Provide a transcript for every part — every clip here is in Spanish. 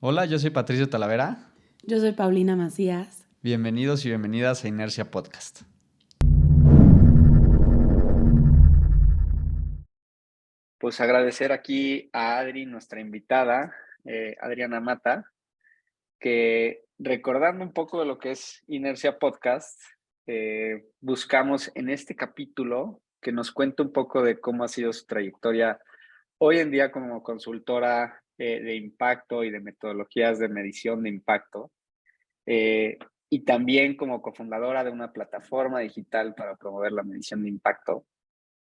Hola, yo soy Patricio Talavera. Yo soy Paulina Macías. Bienvenidos y bienvenidas a Inercia Podcast. Pues agradecer aquí a Adri, nuestra invitada, Adriana Mata, que recordando un poco de lo que es Inercia Podcast, buscamos en este capítulo que nos cuente un poco de cómo ha sido su trayectoria hoy en día como consultora de impacto y de metodologías de medición de impacto, eh, y también como cofundadora de una plataforma digital para promover la medición de impacto.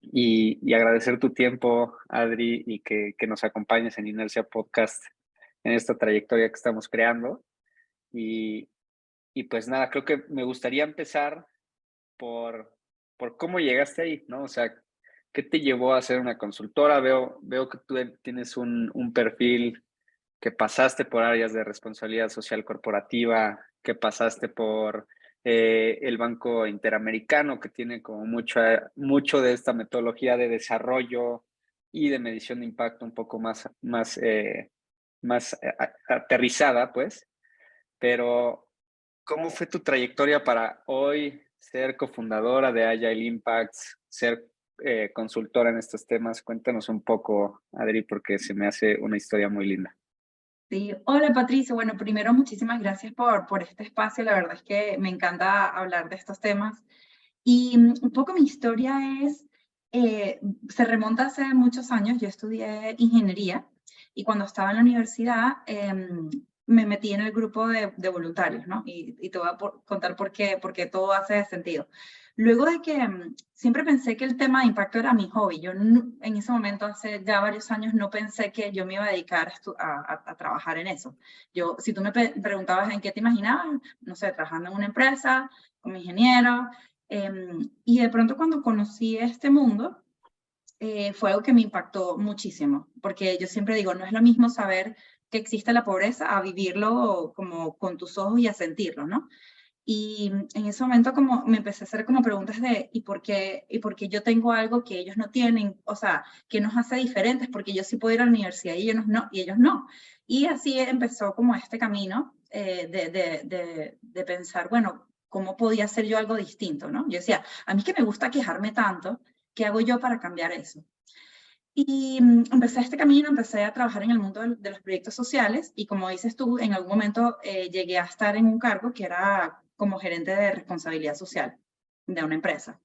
Y agradecer tu tiempo, Adri, y que nos acompañes en Inercia Podcast en esta trayectoria que estamos creando. Y, y pues nada, creo que me gustaría empezar por, por cómo llegaste ahí, ¿no? O sea, ¿qué te llevó a ser una consultora? Veo que tú tienes un perfil que pasaste por áreas de responsabilidad social corporativa, que pasaste por el Banco Interamericano, que tiene como mucho de esta metodología de desarrollo y de medición de impacto un poco más aterrizada, pues. Pero, ¿cómo fue tu trayectoria para hoy ser cofundadora de Agile Impacts, ser consultora en estos temas? Cuéntanos un poco, Adri, porque se me hace una historia muy linda. Sí, hola Patricia. Bueno, primero muchísimas gracias por este espacio. La verdad es que me encanta hablar de estos temas. Y un poco mi historia eh, se remonta hace muchos años. Yo estudié ingeniería y cuando estaba en la universidad me metí en el grupo de voluntarios, ¿no? Y te voy a contar por qué todo hace sentido. Luego de que siempre pensé que el tema de impacto era mi hobby. Yo en ese momento, hace ya varios años, no pensé que yo me iba a dedicar a trabajar en eso. Si tú me preguntabas en qué te imaginabas, no sé, trabajando en una empresa, como ingeniero, y de pronto cuando conocí este mundo, fue algo que me impactó muchísimo, porque yo siempre digo, no es lo mismo saber que existe la pobreza a vivirlo como con tus ojos y a sentirlo, ¿no? Y en ese momento como me empecé a hacer como preguntas de ¿y por qué yo tengo algo que ellos no tienen? O sea, ¿qué nos hace diferentes? Porque yo sí puedo ir a la universidad y ellos no. Y así empezó como este camino de pensar, bueno, ¿cómo podía hacer yo algo distinto, no? Yo decía, a mí que me gusta quejarme tanto, ¿qué hago yo para cambiar eso? Y empecé este camino, empecé a trabajar en el mundo de los proyectos sociales y como dices tú, en algún momento llegué a estar en un cargo que era como gerente de responsabilidad social de una empresa.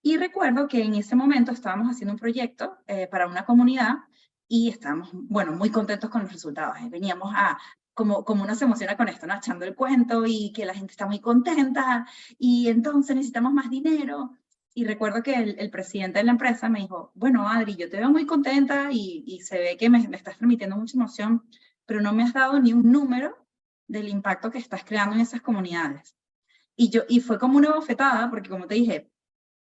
Y recuerdo que en ese momento estábamos haciendo un proyecto para una comunidad y estábamos, bueno, muy contentos con los resultados. Veníamos como uno se emociona con esto, ¿no? Echando el cuento y que la gente está muy contenta y entonces necesitamos más dinero. Y recuerdo que el presidente de la empresa me dijo, bueno, Adri, yo te veo muy contenta y se ve que me estás transmitiendo mucha emoción, pero no me has dado ni un número del impacto que estás creando en esas comunidades. Y fue como una bofetada, porque como te dije,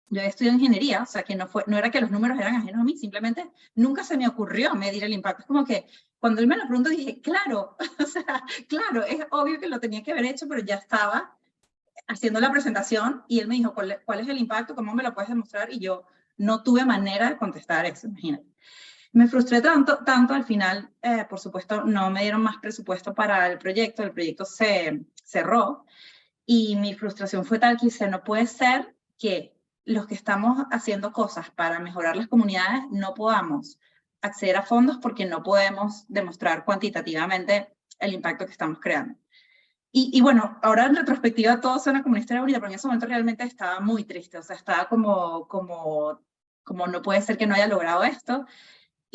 yo estudié ingeniería, o sea que no era que los números eran ajenos a mí, simplemente nunca se me ocurrió medir el impacto. Es como que cuando él me lo preguntó dije, claro, o sea, claro, es obvio que lo tenía que haber hecho, pero ya estaba haciendo la presentación y él me dijo, ¿cuál es el impacto? ¿Cómo me lo puedes demostrar? Y yo no tuve manera de contestar eso, imagínate. Me frustré tanto al final, por supuesto, no me dieron más presupuesto para el proyecto se cerró y mi frustración fue tal que dice, no puede ser que los que estamos haciendo cosas para mejorar las comunidades no podamos acceder a fondos porque no podemos demostrar cuantitativamente el impacto que estamos creando. Y bueno, ahora en retrospectiva todo suena como una historia bonita, pero en ese momento realmente estaba muy triste, o sea, estaba como no puede ser que no haya logrado esto.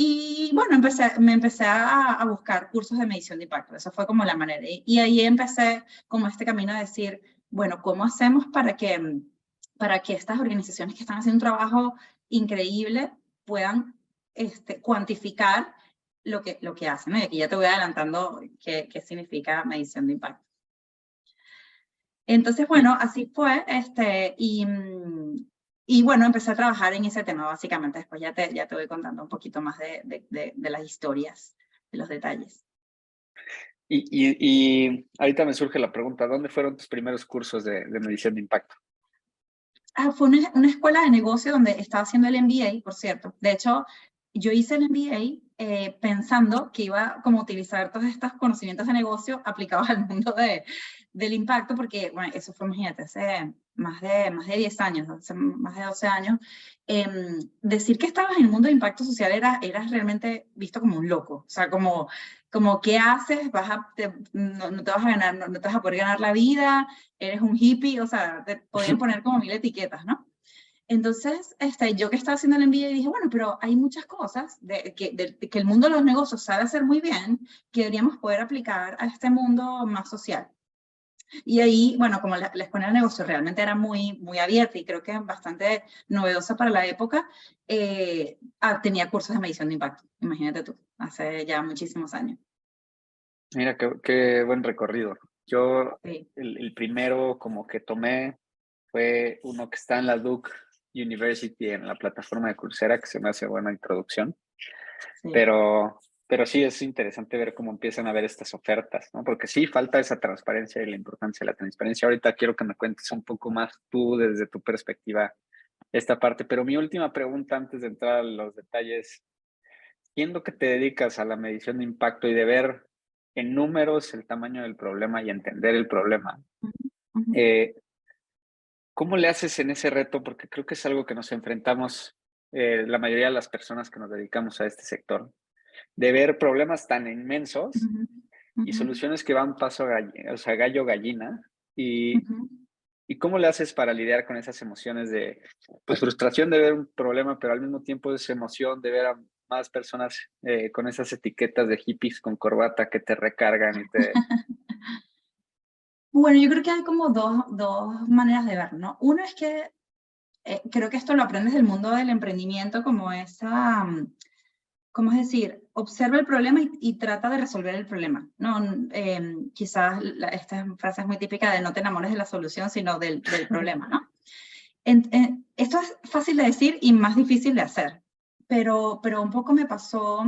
Y bueno, me empecé a buscar cursos de medición de impacto, eso fue como la manera. Y ahí empecé como este camino de decir, bueno, ¿cómo hacemos para que estas organizaciones que están haciendo un trabajo increíble puedan cuantificar lo que hacen? ¿No? Y aquí ya te voy adelantando qué significa medición de impacto. Entonces, bueno, así fue, y bueno, empecé a trabajar en ese tema, básicamente. Después ya te voy contando un poquito más de las historias, de los detalles. Y ahorita me surge la pregunta, ¿dónde fueron tus primeros cursos de medición de impacto? Fue una escuela de negocio donde estaba haciendo el MBA, por cierto. De hecho, yo hice el MBA pensando que iba como a utilizar todos estos conocimientos de negocio aplicados al mundo del impacto, porque, bueno, eso fue, imagínate, hace más de 10 años, hace más de 12 años. Decir que estabas en el mundo de impacto social era realmente visto como un loco. O sea, como ¿qué haces? No te vas a ganar, no te vas a poder ganar la vida, eres un hippie, o sea, te podían poner como 1000 etiquetas, ¿no? Entonces, yo que estaba haciendo el MBA dije, bueno, pero hay muchas cosas que el mundo de los negocios sabe hacer muy bien que deberíamos poder aplicar a este mundo más social. Y ahí, bueno, como la escuela de negocio realmente era muy, muy abierta y creo que bastante novedosa para la época, tenía cursos de medición de impacto, imagínate tú, hace ya muchísimos años. Mira, qué buen recorrido. Yo, Sí. el primero como que tomé fue uno que está en la Duke University, en la plataforma de Coursera, que se me hace buena introducción. Sí. Pero sí es interesante ver cómo empiezan a ver estas ofertas, ¿no? Porque sí falta esa transparencia y la importancia de la transparencia. Ahorita quiero que me cuentes un poco más tú, desde tu perspectiva, esta parte. Pero mi última pregunta antes de entrar a los detalles, siendo que te dedicas a la medición de impacto y de ver en números el tamaño del problema y entender el problema, Ujú. ¿cómo le haces en ese reto? Porque creo que es algo que nos enfrentamos la mayoría de las personas que nos dedicamos a este sector, de ver problemas tan inmensos Ujú. y Ujú. soluciones que van paso a o sea, gallo gallina. Ujú. ¿Y cómo le haces para lidiar con esas emociones de, pues, frustración de ver un problema, pero al mismo tiempo esa emoción de ver a más personas con esas etiquetas de hippies con corbata que te recargan y te... Bueno, yo creo que hay como dos maneras de verlo, ¿no? Uno es que creo que esto lo aprendes del mundo del emprendimiento, como esa, ¿cómo es decir? Observa el problema y trata de resolver el problema, ¿no? Quizás esta frase es muy típica de no te enamores de la solución, sino del problema, ¿no? Esto es fácil de decir y más difícil de hacer, pero un poco me pasó,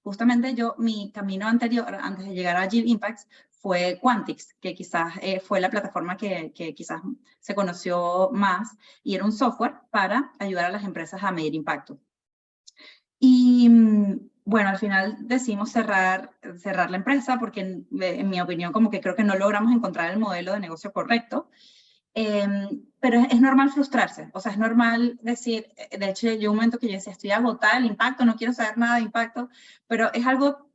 justamente mi camino anterior, antes de llegar a Agile Impacts, fue Quantix, que quizás fue la plataforma que quizás se conoció más, y era un software para ayudar a las empresas a medir impacto. Y bueno, al final decidimos cerrar la empresa porque en mi opinión como que creo que no logramos encontrar el modelo de negocio correcto. Pero es normal frustrarse, o sea, es normal decir, de hecho, llegó un momento que yo decía, estoy agotada del impacto, no quiero saber nada de impacto, pero es algo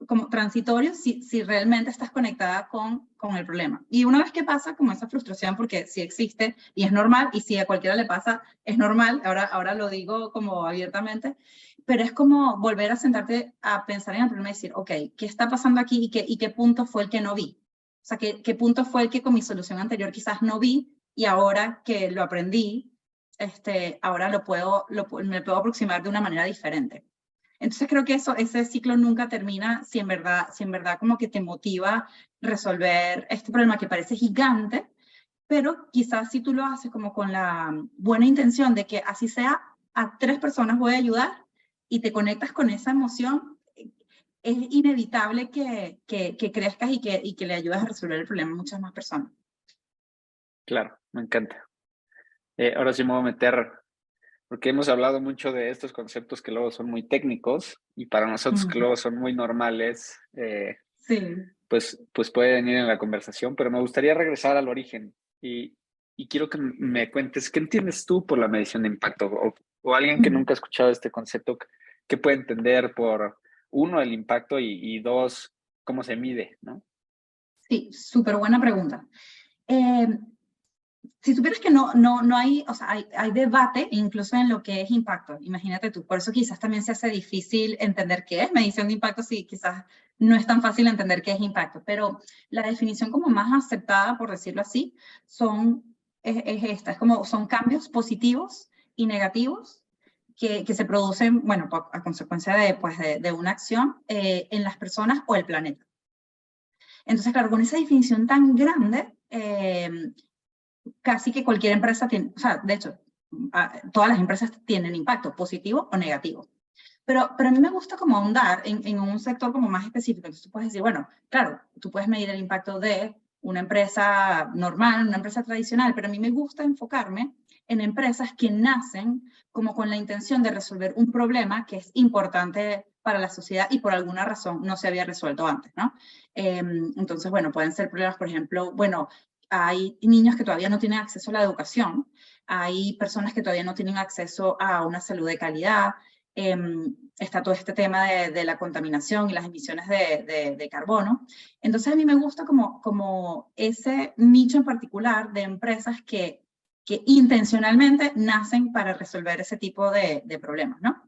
como transitorio si realmente estás conectada con el problema. Y una vez que pasa como esa frustración, porque sí existe y es normal, y si a cualquiera le pasa, es normal, ahora lo digo como abiertamente, pero es como volver a sentarte a pensar en el problema y decir, ok, ¿qué está pasando aquí y qué punto fue el que no vi? O sea, ¿qué punto fue el que con mi solución anterior quizás no vi y ahora que lo aprendí, ahora me puedo aproximar de una manera diferente? Entonces creo que ese ciclo nunca termina si en verdad como que te motiva resolver este problema que parece gigante, pero quizás si tú lo haces como con la buena intención de que así sea, a 3 personas voy a ayudar y te conectas con esa emoción, es inevitable que crezcas y que le ayudes a resolver el problema a muchas más personas. Claro, me encanta. Ahora sí me voy a meter, porque hemos hablado mucho de estos conceptos que luego son muy técnicos y para nosotros que luego son muy normales, Sí. pues pueden ir en la conversación, pero me gustaría regresar al origen y quiero que me cuentes, ¿qué entiendes tú por la medición de impacto? O alguien que nunca ha escuchado este concepto, ¿qué puede entender por, uno, el impacto y dos, cómo se mide, ¿no? Sí, súper buena pregunta. Si supieras que no hay, o sea, hay debate incluso en lo que es impacto, imagínate tú, por eso quizás también se hace difícil entender qué es medición de impacto, si quizás no es tan fácil entender qué es impacto, pero la definición como más aceptada, por decirlo así, es esta, es como son cambios positivos y negativos que se producen, bueno, a consecuencia de una acción en las personas o el planeta. Entonces, claro, con esa definición tan grande, casi que cualquier empresa tiene, o sea, de hecho, todas las empresas tienen impacto, positivo o negativo. Pero a mí me gusta como ahondar en un sector como más específico. Entonces tú puedes decir, bueno, claro, tú puedes medir el impacto de una empresa normal, una empresa tradicional, pero a mí me gusta enfocarme en empresas que nacen como con la intención de resolver un problema que es importante para la sociedad y por alguna razón no se había resuelto antes, ¿no? Entonces, bueno, pueden ser problemas, por ejemplo, bueno, hay niños que todavía no tienen acceso a la educación, hay personas que todavía no tienen acceso a una salud de calidad, está todo este tema de la contaminación y las emisiones de carbono. Entonces a mí me gusta como ese nicho en particular de empresas que intencionalmente nacen para resolver ese tipo de problemas, ¿no?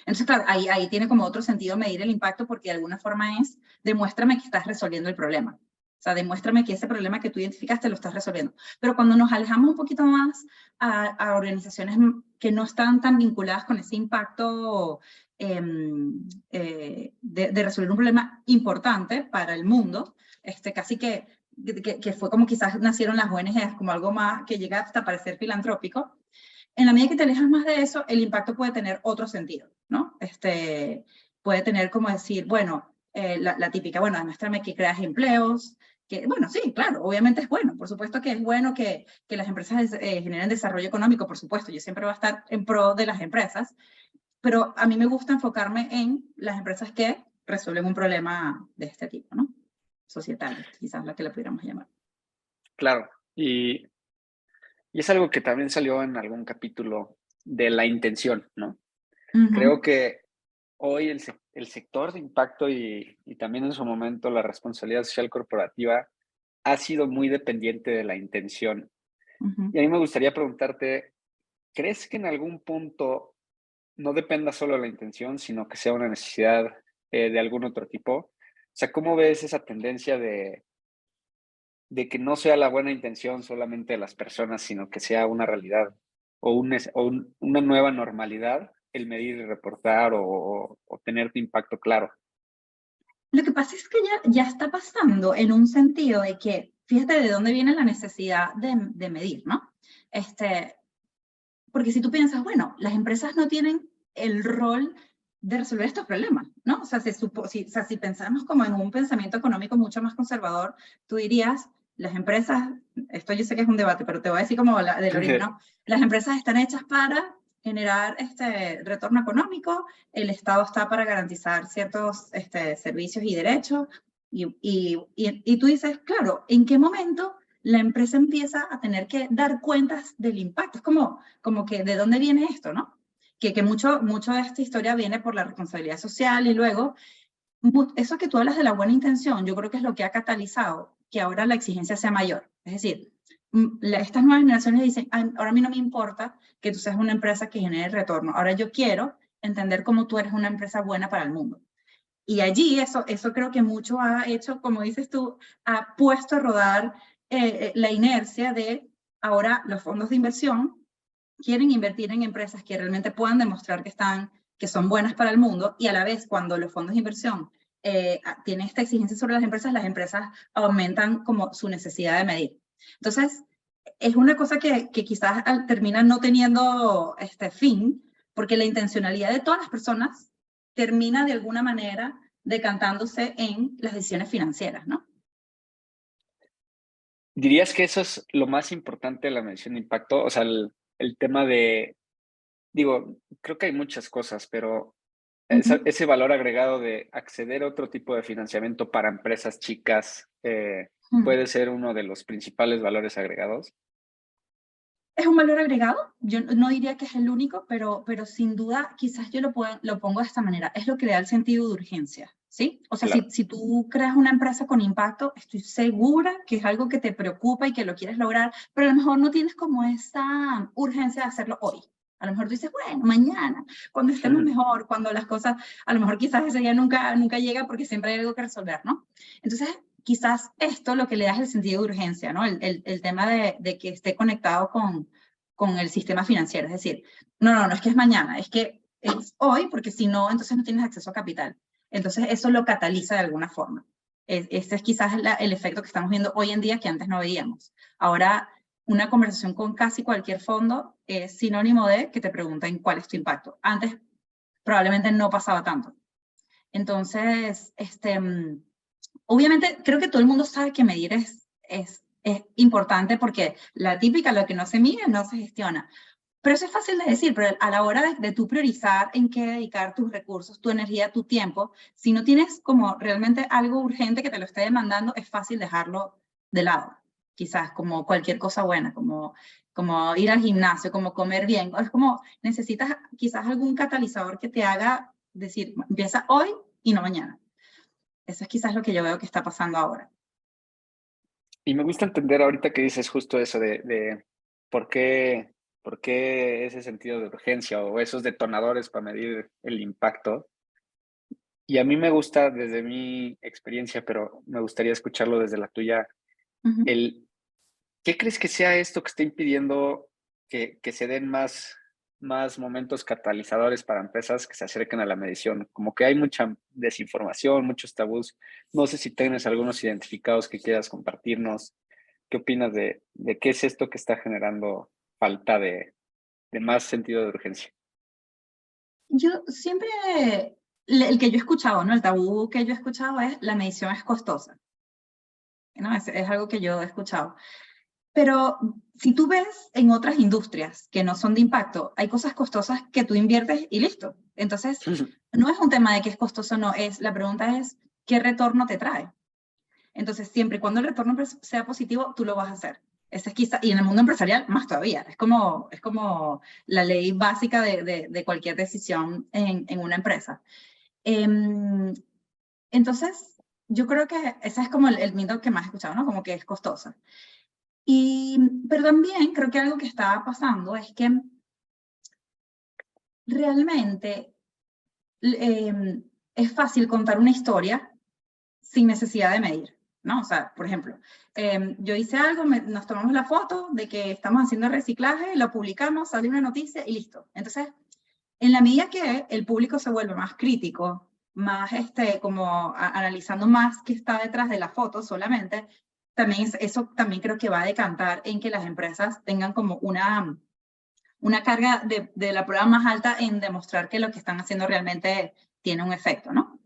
Entonces, claro, ahí tiene como otro sentido medir el impacto porque de alguna forma es, demuéstrame que estás resolviendo el problema. O sea, demuéstrame que ese problema que tú identificaste lo estás resolviendo. Pero cuando nos alejamos un poquito más a organizaciones que no están tan vinculadas con ese impacto de resolver un problema importante para el mundo, casi que fue como quizás nacieron las ONGs como algo más que llega hasta parecer filantrópico. En la medida que te alejas más de eso, el impacto puede tener otro sentido, ¿no? Puede tener como decir, bueno, la típica, bueno, demuéstrame que creas empleos, que, bueno, sí, claro, obviamente es bueno, por supuesto que es bueno que las empresas generen desarrollo económico, por supuesto, yo siempre voy a estar en pro de las empresas, pero a mí me gusta enfocarme en las empresas que resuelven un problema de este tipo, ¿no? Societal, quizás la que le pudiéramos llamar. Claro, y es algo que también salió en algún capítulo de la intención, ¿no? Creo que hoy el sector de impacto y también en su momento la responsabilidad social corporativa ha sido muy dependiente de la intención. Y a mí me gustaría preguntarte, ¿crees que en algún punto no dependa solo de la intención, sino que sea una necesidad de algún otro tipo? O sea, ¿cómo ves esa tendencia de que no sea la buena intención solamente de las personas, sino que sea una realidad o una nueva normalidad el medir y reportar o tener tu impacto claro? Lo que pasa es que ya está pasando en un sentido de que, fíjate de dónde viene la necesidad de medir, ¿no? Porque si tú piensas, bueno, las empresas no tienen el rol de resolver estos problemas, ¿no? O sea, si pensamos como en un pensamiento económico mucho más conservador, tú dirías, las empresas, esto yo sé que es un debate, pero te voy a decir como del origen, ¿no? Las empresas están hechas para generar retorno económico, el Estado está para garantizar ciertos servicios y derechos, y tú dices, claro, ¿en qué momento la empresa empieza a tener que dar cuentas del impacto? Es como que, ¿de dónde viene esto, no? Que mucho de esta historia viene por la responsabilidad social y luego, eso que tú hablas de la buena intención, yo creo que es lo que ha catalizado que ahora la exigencia sea mayor. Es decir, estas nuevas generaciones dicen, ahora a mí no me importa que tú seas una empresa que genere retorno, ahora yo quiero entender cómo tú eres una empresa buena para el mundo. Y allí eso creo que mucho ha hecho, como dices tú, ha puesto a rodar la inercia de ahora los fondos de inversión quieren invertir en empresas que realmente puedan demostrar que son buenas para el mundo, y a la vez cuando los fondos de inversión tienen esta exigencia sobre las empresas aumentan como su necesidad de medir. Entonces, es una cosa que quizás termina no teniendo fin, porque la intencionalidad de todas las personas termina de alguna manera decantándose en las decisiones financieras, ¿no? ¿Dirías que eso es lo más importante de la medición de impacto? O sea, el tema de, digo, creo que hay muchas cosas, pero ese valor agregado de acceder a otro tipo de financiamiento para empresas chicas puede ser uno de los principales valores agregados. Es un valor agregado, yo no diría que es el único, pero sin duda quizás yo lo pongo de esta manera, es lo que le da el sentido de urgencia, ¿sí? O sea, Claro. si tú creas una empresa con impacto, estoy segura que es algo que te preocupa y que lo quieres lograr, pero a lo mejor no tienes como esa urgencia de hacerlo hoy. A lo mejor tú dices, bueno, mañana, cuando estemos mejor, cuando las cosas, a lo mejor quizás ese día nunca llega porque siempre hay algo que resolver, ¿no? Entonces, quizás esto lo que le da es el sentido de urgencia, ¿no? El tema de que esté conectado con el sistema financiero. Es decir, no es que es mañana, es que es hoy, porque si no, entonces no tienes acceso a capital. Entonces eso lo cataliza de alguna forma. Este es quizás el efecto que estamos viendo hoy en día que antes no veíamos. Ahora, una conversación con casi cualquier fondo es sinónimo de que te pregunten cuál es tu impacto. Antes probablemente no pasaba tanto. Entonces, obviamente creo que todo el mundo sabe que medir es es importante porque la típica, lo que no se mide, no se gestiona. Pero eso es fácil de decir, pero a la hora de tú priorizar en qué dedicar tus recursos, tu energía, tu tiempo, si no tienes como realmente algo urgente que te lo esté demandando, es fácil dejarlo de lado. Quizás como cualquier cosa buena, como ir al gimnasio, como comer bien. Es como necesitas quizás algún catalizador que te haga decir, empieza hoy y no mañana. Eso es quizás lo que yo veo que está pasando ahora. Y me gusta entender ahorita que dices justo eso de por qué ese sentido de urgencia o esos detonadores para medir el impacto. Y a mí me gusta desde mi experiencia, pero me gustaría escucharlo desde la tuya, Ujú. ¿qué crees que sea esto que está impidiendo que se den más momentos catalizadores para empresas que se acerquen a la medición? Como que hay mucha desinformación, muchos tabús. No sé si tienes algunos identificados que quieras compartirnos. ¿Qué opinas de qué es esto que está generando falta de más sentido de urgencia? Yo siempre, el que yo he escuchado, ¿no? El tabú que yo he escuchado es la medición es costosa, ¿no? Es algo que yo he escuchado. Pero si tú ves en otras industrias que no son de impacto, hay cosas costosas que tú inviertes y listo. Entonces, no es un tema de que es costoso o no, la pregunta es, ¿qué retorno te trae? Entonces, siempre y cuando el retorno sea positivo, tú lo vas a hacer. Ese es quizá, y en el mundo empresarial, más todavía. Es como la ley básica de cualquier decisión en una empresa. Entonces, yo creo que ese es como el mito que más he escuchado, ¿no? Como que es costosa. Pero también creo que algo que está pasando es que realmente es fácil contar una historia sin necesidad de medir, ¿no? O sea, por ejemplo, yo hice algo, nos tomamos la foto de que estamos haciendo reciclaje, lo publicamos, sale una noticia y listo. Entonces, en la medida que el público se vuelve más crítico, más como analizando más qué está detrás de la foto solamente, también eso también creo que va a decantar en que las empresas tengan como una carga de la prueba más alta en demostrar que lo que están haciendo realmente tiene un efecto, ¿no?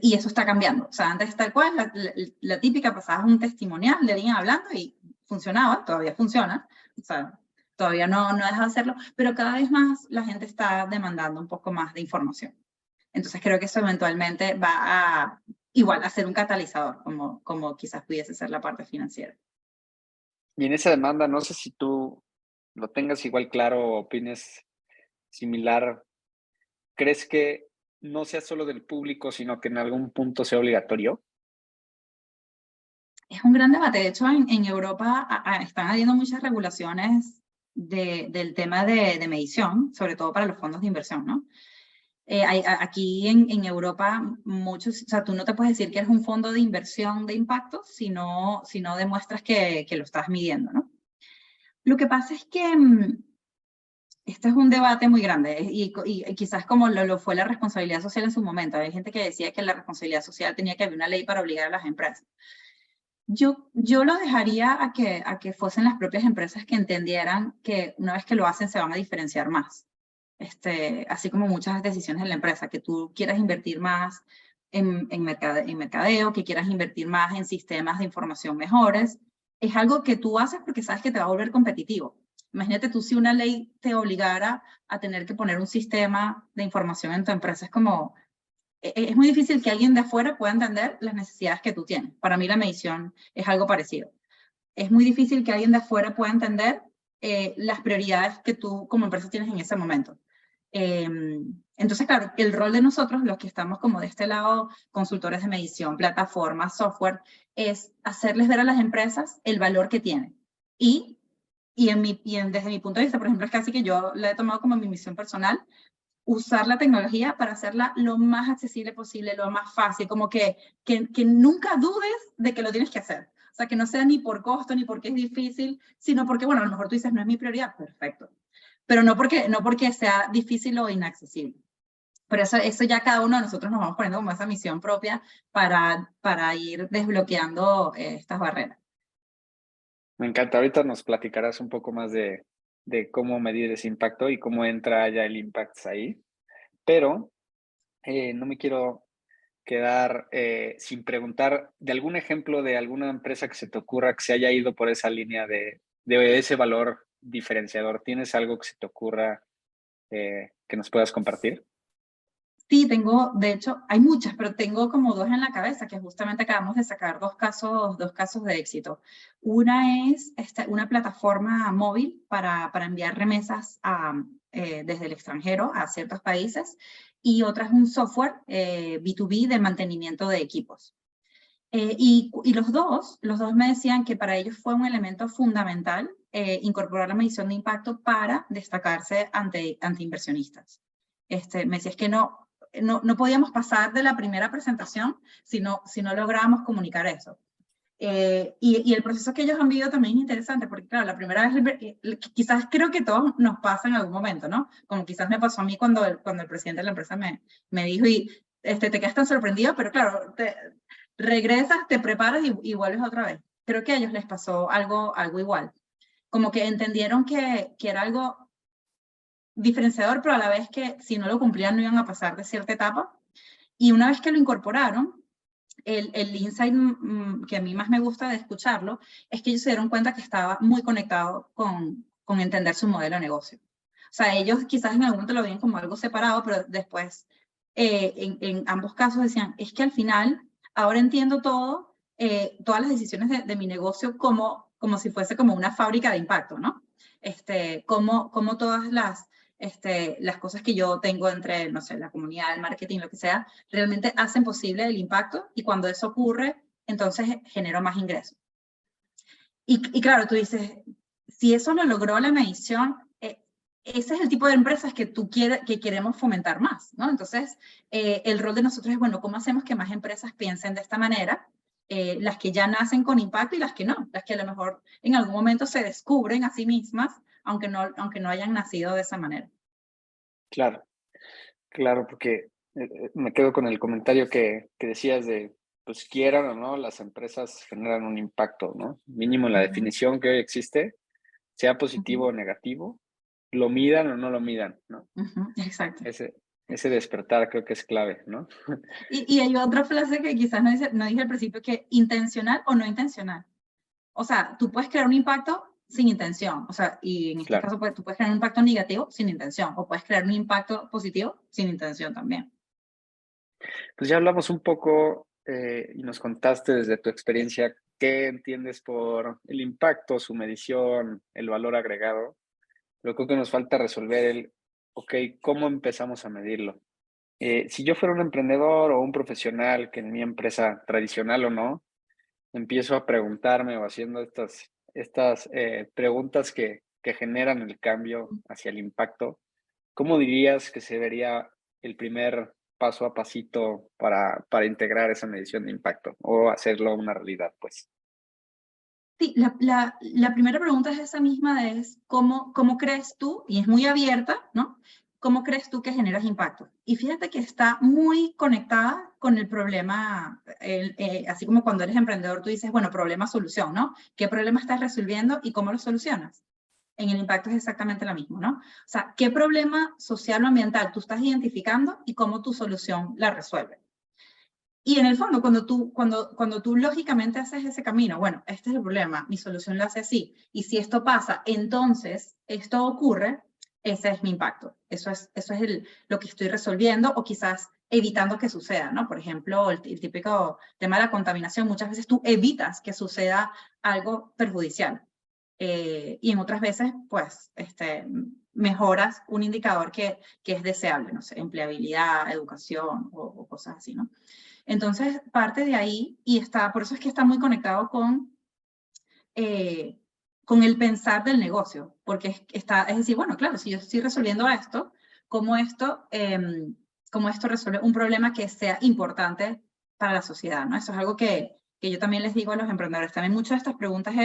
Y eso está cambiando. O sea, antes tal cual, la típica pasabas un testimonial de alguien hablando y funcionaba, todavía funciona. O sea, todavía no deja de hacerlo, pero cada vez más la gente está demandando un poco más de información. Entonces creo que eso eventualmente va a igual a ser un catalizador, como quizás pudiese ser la parte financiera. Y en esa demanda, no sé si tú lo tengas igual claro o opines similar. ¿Crees que no sea solo del público, sino que en algún punto sea obligatorio? Es un gran debate. De hecho, en Europa están habiendo muchas regulaciones del tema de medición, sobre todo para los fondos de inversión, ¿no? Aquí en Europa, muchos, o sea, tú no te puedes decir que eres un fondo de inversión de impacto si no demuestras que lo estás midiendo, ¿no? Lo que pasa es que este es un debate muy grande y quizás como lo fue la responsabilidad social en su momento. Hay gente que decía que la responsabilidad social tenía que haber una ley para obligar a las empresas. Yo lo dejaría a que fuesen las propias empresas que entendieran que una vez que lo hacen se van a diferenciar más. Así como muchas decisiones en la empresa, que tú quieras invertir más en mercadeo, que quieras invertir más en sistemas de información mejores, es algo que tú haces porque sabes que te va a volver competitivo. Imagínate tú si una ley te obligara a tener que poner un sistema de información en tu empresa, es como, es muy difícil que alguien de afuera pueda entender las necesidades que tú tienes. Para mí la medición es algo parecido. Es muy difícil que alguien de afuera pueda entender las prioridades que tú como empresa tienes en ese momento. Eh, entonces, claro, el rol de nosotros, los que estamos como de este lado, consultores de medición, plataformas, software, es hacerles ver a las empresas el valor que tienen. Desde mi punto de vista, por ejemplo, es casi que yo la he tomado como mi misión personal, usar la tecnología para hacerla lo más accesible posible, lo más fácil, como que nunca dudes de que lo tienes que hacer. O sea, que no sea ni por costo, ni porque es difícil, sino porque, bueno, a lo mejor tú dices, no es mi prioridad, perfecto. Pero no porque sea difícil o inaccesible. Pero eso ya cada uno de nosotros nos vamos poniendo como esa misión propia para ir desbloqueando estas barreras. Me encanta. Ahorita nos platicarás un poco más de cómo medir ese impacto y cómo entra ya el impact ahí. Pero no me quiero quedar sin preguntar de algún ejemplo de alguna empresa que se te ocurra que se haya ido por esa línea de ese valor diferenciador. ¿Tienes algo que se te ocurra que nos puedas compartir? Sí, tengo, de hecho, hay muchas, pero tengo como dos en la cabeza que justamente acabamos de sacar dos casos de éxito. Una es una plataforma móvil para enviar remesas desde el extranjero a ciertos países y otra es un software B2B de mantenimiento de equipos. Y los dos me decían que para ellos fue un elemento fundamental incorporar la medición de impacto para destacarse ante inversionistas. Me decía, es que no podíamos pasar de la primera presentación si no lográbamos comunicar eso. Y el proceso que ellos han vivido también es interesante, porque claro, la primera vez, quizás creo que todos nos pasa en algún momento, ¿no? Como quizás me pasó a mí cuando el presidente de la empresa me dijo, y te quedas tan sorprendido, pero claro, regresas, te preparas y vuelves otra vez. Creo que a ellos les pasó algo igual. Como que entendieron que era algo diferenciador, pero a la vez que si no lo cumplían no iban a pasar de cierta etapa. Y una vez que lo incorporaron, el insight que a mí más me gusta de escucharlo es que ellos se dieron cuenta que estaba muy conectado con entender su modelo de negocio. O sea, ellos quizás en algún momento lo veían como algo separado, pero después en ambos casos decían, es que al final ahora entiendo todas las decisiones de mi negocio como si fuese como una fábrica de impacto, ¿no? Como todas las cosas que yo tengo entre, no sé, la comunidad, el marketing, lo que sea, realmente hacen posible el impacto y cuando eso ocurre, entonces genero más ingresos. Y claro, tú dices, si eso lo logró la medición, ese es el tipo de empresas que que queremos fomentar más, ¿no? Entonces, el rol de nosotros es, bueno, ¿cómo hacemos que más empresas piensen de esta manera? Las que ya nacen con impacto y las que no, las que a lo mejor en algún momento se descubren a sí mismas, aunque no hayan nacido de esa manera. Claro, claro, porque me quedo con el comentario que decías de, pues quieran o no, las empresas generan un impacto, ¿no? Mínimo en la definición que hoy existe, sea positivo o negativo, lo midan o no lo midan, ¿no? Exacto. Ese despertar creo que es clave, ¿no? Y hay otra frase que quizás no dije al principio, que intencional o no intencional. O sea, tú puedes crear un impacto sin intención, o sea, y en este caso tú puedes crear un impacto negativo sin intención, o puedes crear un impacto positivo sin intención también. Pues ya hablamos un poco y nos contaste desde tu experiencia qué entiendes por el impacto, su medición, el valor agregado. Pero creo que nos falta resolver ok, ¿cómo empezamos a medirlo? Si yo fuera un emprendedor o un profesional que en mi empresa tradicional o no, empiezo a preguntarme o haciendo estas preguntas que generan el cambio hacia el impacto, ¿cómo dirías que se vería el primer paso a pasito para integrar esa medición de impacto o hacerlo una realidad, pues? Sí, la primera pregunta es esa misma, es ¿cómo crees tú? Y es muy abierta, ¿no? ¿Cómo crees tú que generas impacto? Y fíjate que está muy conectada con el problema, así como cuando eres emprendedor tú dices, bueno, problema-solución, ¿no? ¿Qué problema estás resolviendo y cómo lo solucionas? En el impacto es exactamente lo mismo, ¿no? O sea, ¿qué problema social o ambiental tú estás identificando y cómo tu solución la resuelve? Y en el fondo, cuando tú lógicamente haces ese camino, bueno, este es el problema, mi solución la hace así, y si esto pasa, entonces esto ocurre, ese es mi impacto. Eso es lo que estoy resolviendo o quizás evitando que suceda, ¿no? Por ejemplo, el típico tema de la contaminación, muchas veces tú evitas que suceda algo perjudicial. Y en otras veces, pues, mejoras un indicador que es deseable, no sé, empleabilidad, educación o cosas así, ¿no? Entonces, parte de ahí, por eso es que está muy conectado con el pensar del negocio, porque es decir, bueno, claro, si yo estoy resolviendo esto, ¿cómo esto resuelve un problema que sea importante para la sociedad, ¿no? Eso es algo que yo también les digo a los emprendedores. También muchas de estas preguntas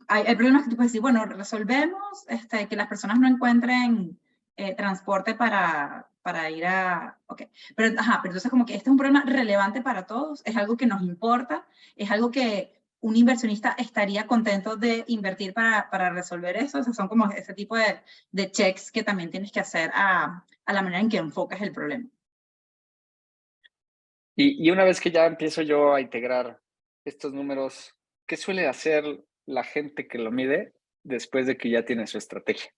hay problemas que tú puedes decir, bueno, resolvemos que las personas no encuentren transporte para ir a... Ok, pero entonces como que este es un problema relevante para todos, es algo que nos importa, es algo que un inversionista estaría contento de invertir para resolver eso. O sea, son como ese tipo de checks que también tienes que hacer a la manera en que enfocas el problema. Y una vez que ya empiezo yo a integrar estos números, ¿qué suele hacer la gente que lo mide después de que ya tiene su estrategia?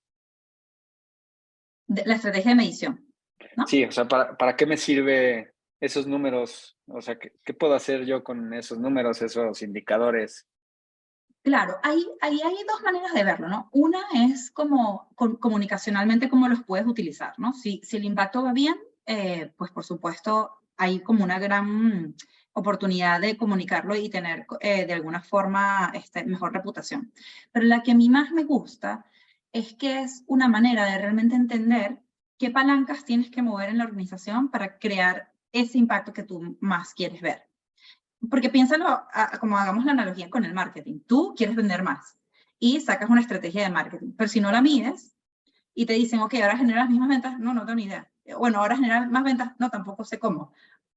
La estrategia de medición, ¿no? Sí, o sea, ¿para qué me sirve esos números? O sea, ¿qué puedo hacer yo con esos números, esos indicadores? Claro, ahí hay dos maneras de verlo, ¿no? Una es como comunicacionalmente cómo los puedes utilizar, ¿no? Si el impacto va bien, pues por supuesto hay como una gran oportunidad de comunicarlo y tener de alguna forma mejor reputación. Pero la que a mí más me gusta es que es una manera de realmente entender qué palancas tienes que mover en la organización para crear ese impacto que tú más quieres ver. Porque piénsalo como hagamos la analogía con el marketing. Tú quieres vender más y sacas una estrategia de marketing, pero si no la mides y te dicen, ok, ahora generas las mismas ventas, no tengo ni idea. Bueno, ahora generas más ventas, no, tampoco sé cómo.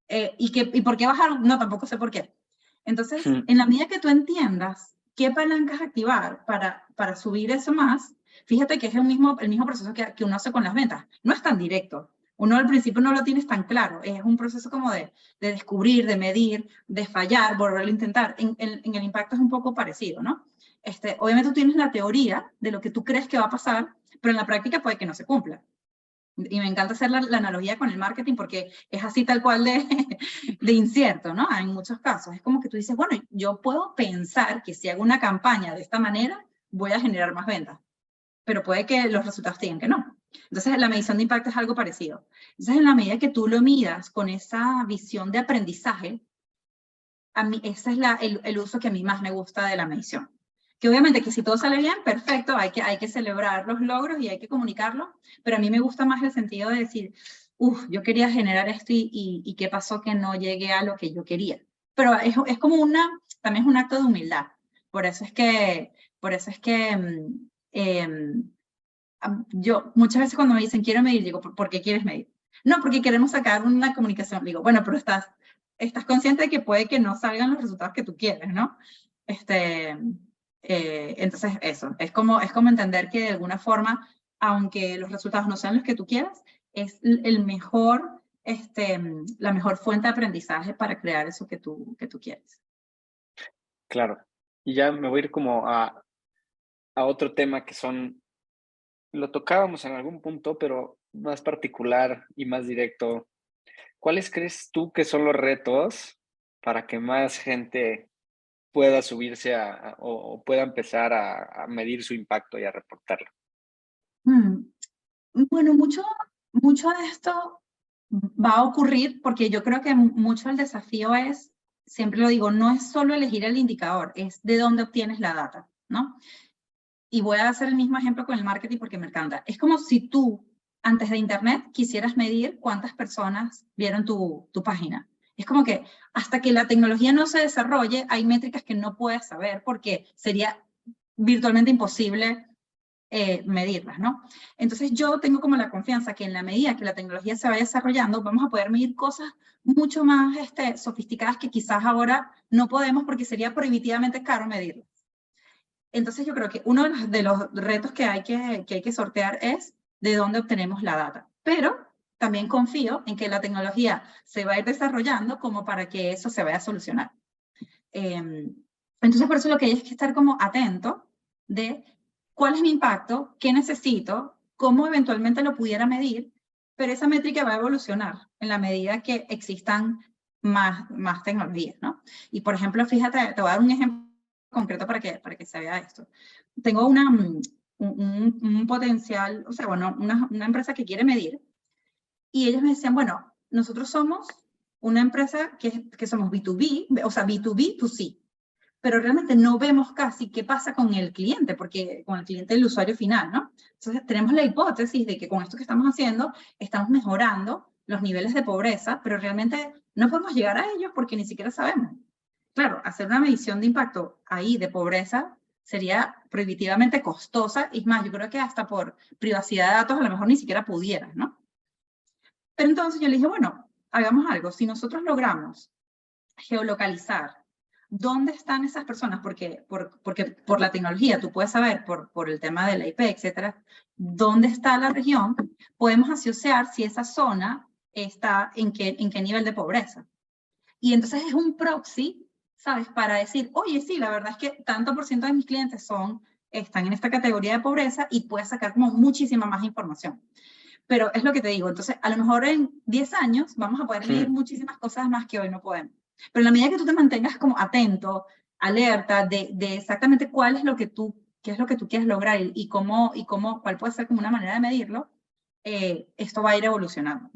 ¿Y por qué bajaron? No, tampoco sé por qué. Entonces, en la medida que tú entiendas qué palancas activar para subir eso más, fíjate que es el mismo proceso que uno hace con las ventas. No es tan directo. Uno al principio no lo tienes tan claro. Es un proceso como de descubrir, de medir, de fallar, volver a intentar. En el impacto es un poco parecido, ¿no? Obviamente tú tienes la teoría de lo que tú crees que va a pasar, pero en la práctica puede que no se cumpla. Y me encanta hacer la analogía con el marketing porque es así tal cual de incierto, ¿no? En muchos casos. Es como que tú dices, bueno, yo puedo pensar que si hago una campaña de esta manera, voy a generar más ventas. Pero puede que los resultados digan que no. Entonces, la medición de impacto es algo parecido. Entonces, en la medida que tú lo midas con esa visión de aprendizaje, a mí, ese es el uso que a mí más me gusta de la medición. Que obviamente que si todo sale bien, perfecto, hay que celebrar los logros y hay que comunicarlo, pero a mí me gusta más el sentido de decir, yo quería generar esto y qué pasó que no llegué a lo que yo quería. Pero es como también es un acto de humildad. Por eso es que yo muchas veces cuando me dicen quiero medir, digo, ¿por qué quieres medir? No, porque queremos sacar una comunicación. Digo, bueno, pero estás consciente de que puede que no salgan los resultados que tú quieres, ¿no? Entonces eso, es como entender que de alguna forma, aunque los resultados no sean los que tú quieras, es la mejor fuente de aprendizaje para crear eso que tú quieres. Claro. Y ya me voy a ir como a otro tema que lo tocábamos en algún punto, pero más particular y más directo. ¿Cuáles crees tú que son los retos para que más gente pueda subirse o pueda empezar a medir su impacto y a reportarlo? Bueno, mucho de esto va a ocurrir porque yo creo que mucho el desafío es, siempre lo digo, no es solo elegir el indicador, es de dónde obtienes la data, ¿no? Y voy a hacer el mismo ejemplo con el marketing porque me encanta. Es como si tú, antes de Internet, quisieras medir cuántas personas vieron tu página. Es como que hasta que la tecnología no se desarrolle, hay métricas que no puedes saber porque sería virtualmente imposible medirlas, ¿no? Entonces yo tengo como la confianza que en la medida que la tecnología se vaya desarrollando, vamos a poder medir cosas mucho más sofisticadas que quizás ahora no podemos porque sería prohibitivamente caro medirlas. Entonces yo creo que uno de los retos que hay que sortear es de dónde obtenemos la data. Pero también confío en que la tecnología se va a ir desarrollando como para que eso se vaya a solucionar. Entonces por eso lo que hay es que estar como atento de cuál es mi impacto, qué necesito, cómo eventualmente lo pudiera medir, pero esa métrica va a evolucionar en la medida que existan más tecnologías, ¿no? Y por ejemplo, fíjate, te voy a dar un ejemplo concreto para que se vea esto. Tengo un potencial, o sea, bueno, una empresa que quiere medir, y ellos me decían, bueno, nosotros somos una empresa que somos B2B, o sea, B2B2C, pero realmente no vemos casi qué pasa con el cliente, porque con el cliente el usuario final, ¿no? Entonces tenemos la hipótesis de que con esto que estamos haciendo estamos mejorando los niveles de pobreza, pero realmente no podemos llegar a ellos porque ni siquiera sabemos. Claro, hacer una medición de impacto ahí de pobreza sería prohibitivamente costosa, y es más, yo creo que hasta por privacidad de datos a lo mejor ni siquiera pudieras, ¿no? Pero entonces yo le dije, bueno, hagamos algo, si nosotros logramos geolocalizar dónde están esas personas, porque por la tecnología tú puedes saber, por el tema de la IP, etcétera, dónde está la región, podemos asociar si esa zona está en qué nivel de pobreza. Y entonces es un proxy, ¿sabes? Para decir, oye, sí, la verdad es que tanto por ciento de mis clientes están en esta categoría de pobreza y puedes sacar como muchísima más información. Pero es lo que te digo, entonces a lo mejor en 10 años vamos a poder medir muchísimas cosas más que hoy no podemos. Pero en la medida que tú te mantengas como atento, alerta de exactamente qué es lo que tú quieres lograr cuál puede ser como una manera de medirlo, esto va a ir evolucionando.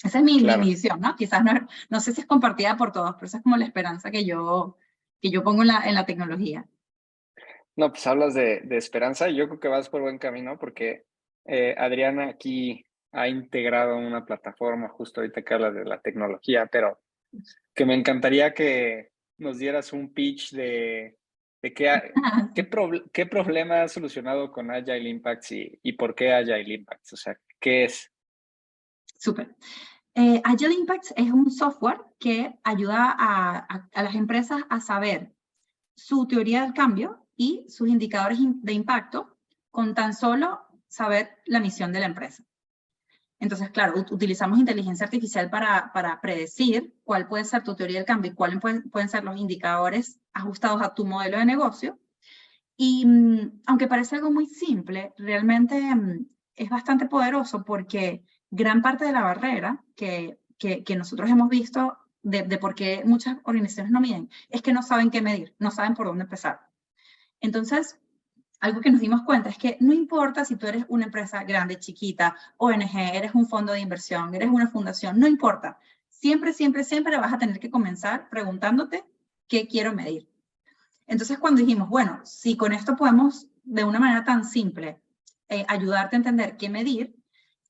Esa es mi Claro. visión, ¿no? Quizás no sé si es compartida por todos, pero esa es como la esperanza que yo pongo en la tecnología. No, pues hablas de esperanza y yo creo que vas por buen camino porque Adriana aquí ha integrado una plataforma, justo ahorita que hablas de la tecnología, pero que me encantaría que nos dieras un pitch de qué problema has solucionado con Agile Impacts y por qué Agile Impacts. O sea, ¿qué es? Súper. Agile Impacts es un software que ayuda a las empresas a saber su teoría del cambio y sus indicadores de impacto con tan solo saber la misión de la empresa. Entonces, claro, utilizamos inteligencia artificial para predecir cuál puede ser tu teoría del cambio y cuáles pueden ser los indicadores ajustados a tu modelo de negocio. Y aunque parece algo muy simple, realmente es bastante poderoso porque gran parte de la barrera que nosotros hemos visto de por qué muchas organizaciones no miden es que no saben qué medir, no saben por dónde empezar. Entonces, algo que nos dimos cuenta es que no importa si tú eres una empresa grande, chiquita, ONG, eres un fondo de inversión, eres una fundación, no importa. Siempre, siempre, siempre vas a tener que comenzar preguntándote qué quiero medir. Entonces, cuando dijimos, bueno, si con esto podemos, de una manera tan simple, ayudarte a entender qué medir,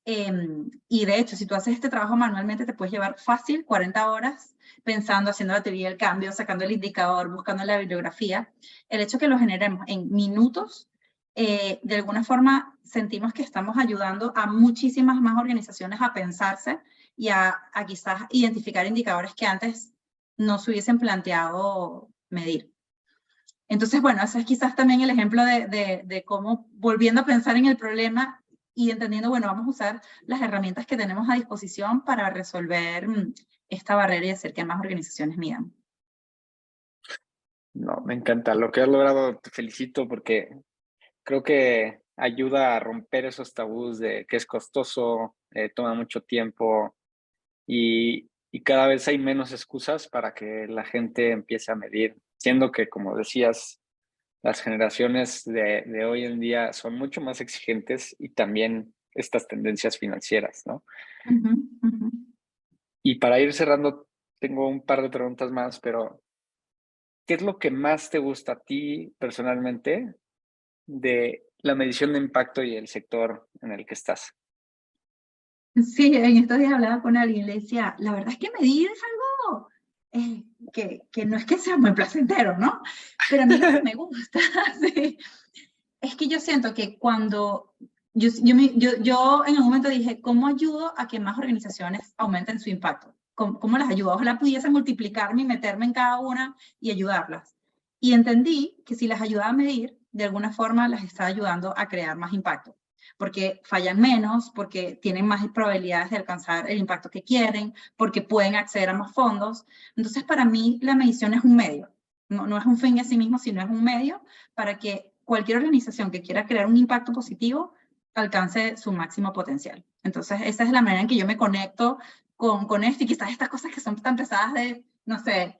y de hecho, si tú haces este trabajo manualmente, te puedes llevar fácil 40 horas pensando, haciendo la teoría del cambio, sacando el indicador, buscando la bibliografía. El hecho que lo generemos en minutos, de alguna forma sentimos que estamos ayudando a muchísimas más organizaciones a pensarse y a quizás identificar indicadores que antes no se hubiesen planteado medir. Entonces, bueno, ese es quizás también el ejemplo de cómo, volviendo a pensar en el problema y entendiendo, bueno, vamos a usar las herramientas que tenemos a disposición para resolver esta barrera y hacer que más organizaciones midan. No, me encanta. Lo que has logrado, te felicito porque creo que ayuda a romper esos tabús de que es costoso, toma mucho tiempo y cada vez hay menos excusas para que la gente empiece a medir, siendo que, como decías, las generaciones de hoy en día son mucho más exigentes y también estas tendencias financieras, ¿no? Uh-huh, uh-huh. Y para ir cerrando, tengo un par de preguntas más, pero ¿qué es lo que más te gusta a ti personalmente de la medición de impacto y el sector en el que estás? Sí, en estos días hablaba con alguien y le decía, la verdad es que medir es algo que no es que sea muy placentero, ¿no? Pero a mí lo que me gusta, sí, es que yo siento que cuando yo en un momento dije, ¿cómo ayudo a que más organizaciones aumenten su impacto? ¿Cómo las ayudo? Ojalá pudiese multiplicarme y meterme en cada una y ayudarlas. Y entendí que si las ayudaba a medir, de alguna forma las estaba ayudando a crear más impacto, porque fallan menos, porque tienen más probabilidades de alcanzar el impacto que quieren, porque pueden acceder a más fondos. Entonces, para mí, la medición es un medio. No es un fin en sí mismo, sino es un medio para que cualquier organización que quiera crear un impacto positivo alcance su máximo potencial. Entonces, esa es la manera en que yo me conecto con esto y quizás estas cosas que son tan pesadas de, no sé,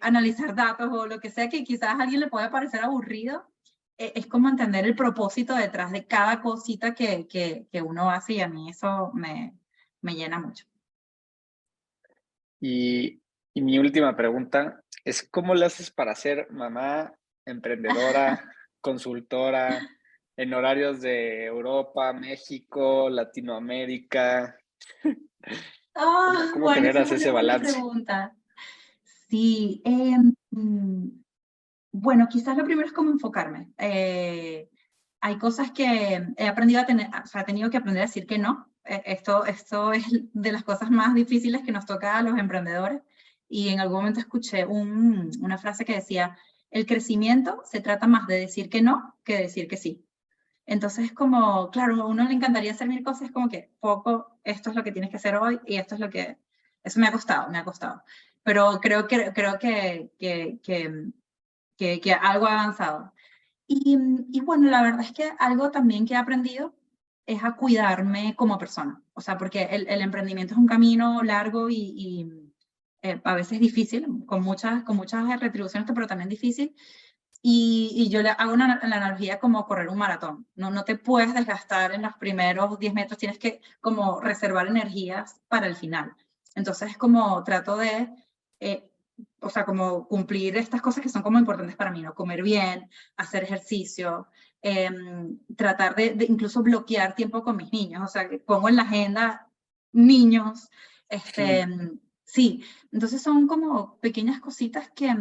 analizar datos o lo que sea que quizás a alguien le pueda parecer aburrido, es como entender el propósito detrás de cada cosita que uno hace y a mí eso me llena mucho. Y mi última pregunta es, ¿cómo le haces para ser mamá, emprendedora, consultora, en horarios de Europa, México, Latinoamérica? Ah, ¿Cómo bueno, esa es generas ese una buena balance? pregunta. Sí, bueno, quizás lo primero es cómo enfocarme. Hay cosas que he aprendido o sea, he tenido que aprender a decir que no. Esto es de las cosas más difíciles que nos toca a los emprendedores. Y en algún momento escuché una frase que decía, el crecimiento se trata más de decir que no que de decir que sí. Entonces, como, claro, a uno le encantaría hacer mil cosas, como que poco, esto es lo que tienes que hacer hoy y esto es Eso me ha costado. Pero creo que algo ha avanzado. Y bueno, la verdad es que algo también que he aprendido es a cuidarme como persona. O sea, porque el emprendimiento es un camino largo y a veces difícil, con muchas retribuciones, pero también difícil. Y yo le hago la analogía como correr un maratón. No te puedes desgastar en los primeros 10 metros, tienes que como reservar energías para el final. Entonces, como trato de, o sea, como cumplir estas cosas que son como importantes para mí, ¿no? Comer bien, hacer ejercicio, tratar de incluso bloquear tiempo con mis niños. O sea, que pongo en la agenda niños, Sí. sí. Entonces son como pequeñas cositas que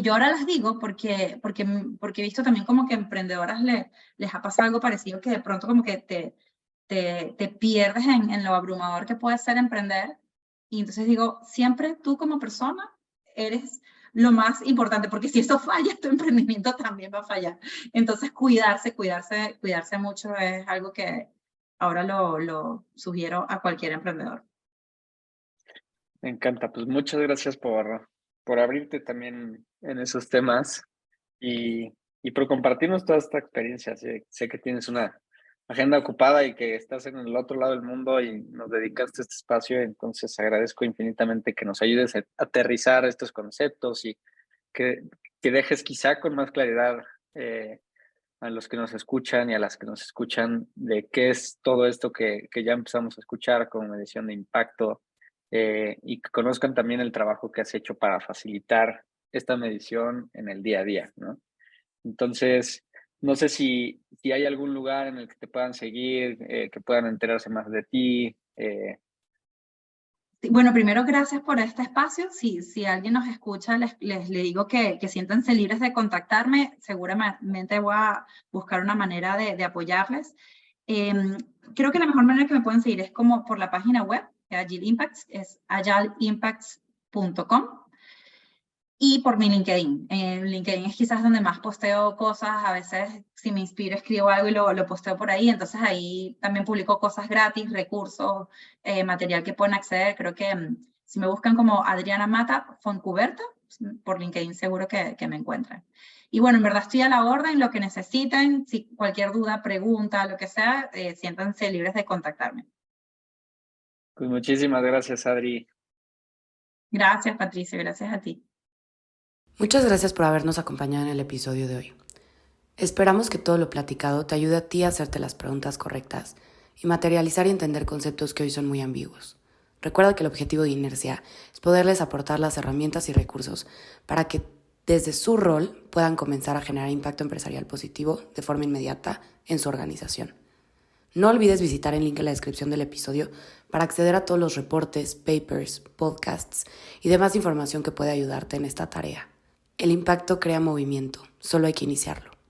yo ahora las digo porque he visto también como que a emprendedoras les ha pasado algo parecido, que de pronto como que te pierdes en lo abrumador que puede ser emprender. Y entonces digo, siempre tú como persona eres lo más importante, porque si eso falla, tu emprendimiento también va a fallar. Entonces cuidarse mucho es algo que ahora lo sugiero a cualquier emprendedor. Me encanta. Pues muchas gracias por abrirte también en esos temas y, y por compartirnos toda esta experiencia. Sé que tienes una agenda ocupada y que estás en el otro lado del mundo y nos dedicaste este espacio, entonces agradezco infinitamente que nos ayudes a aterrizar estos conceptos y que, que dejes quizá con más claridad a los que nos escuchan y a las que nos escuchan de qué es todo esto que ya empezamos a escuchar como medición de impacto, y que conozcan también el trabajo que has hecho para facilitar esta medición en el día a día, ¿no? Entonces, no sé si hay algún lugar en el que te puedan seguir, que puedan enterarse más de ti. Sí, bueno, primero, gracias por este espacio. Si alguien nos escucha, le digo que siéntanse libres de contactarme. Seguramente voy a buscar una manera de apoyarles. Creo que la mejor manera que me pueden seguir es como por la página web de Agile Impacts, es agileimpacts.com. Y por mi LinkedIn. En LinkedIn es quizás donde más posteo cosas. A veces, si me inspiro, escribo algo y lo posteo por ahí. Entonces, ahí también publico cosas gratis, recursos, material que pueden acceder. Creo que si me buscan como Adriana Mata Foncuberta, por LinkedIn seguro que me encuentran. Y bueno, en verdad estoy a la orden, lo que necesiten. Si cualquier duda, pregunta, lo que sea, siéntanse libres de contactarme. Pues muchísimas gracias, Adri. Gracias, Patricia. Gracias a ti. Muchas gracias por habernos acompañado en el episodio de hoy. Esperamos que todo lo platicado te ayude a ti a hacerte las preguntas correctas y materializar y entender conceptos que hoy son muy ambiguos. Recuerda que el objetivo de Inercia es poderles aportar las herramientas y recursos para que desde su rol puedan comenzar a generar impacto empresarial positivo de forma inmediata en su organización. No olvides visitar el link en la descripción del episodio para acceder a todos los reportes, papers, podcasts y demás información que puede ayudarte en esta tarea. El impacto crea movimiento, solo hay que iniciarlo.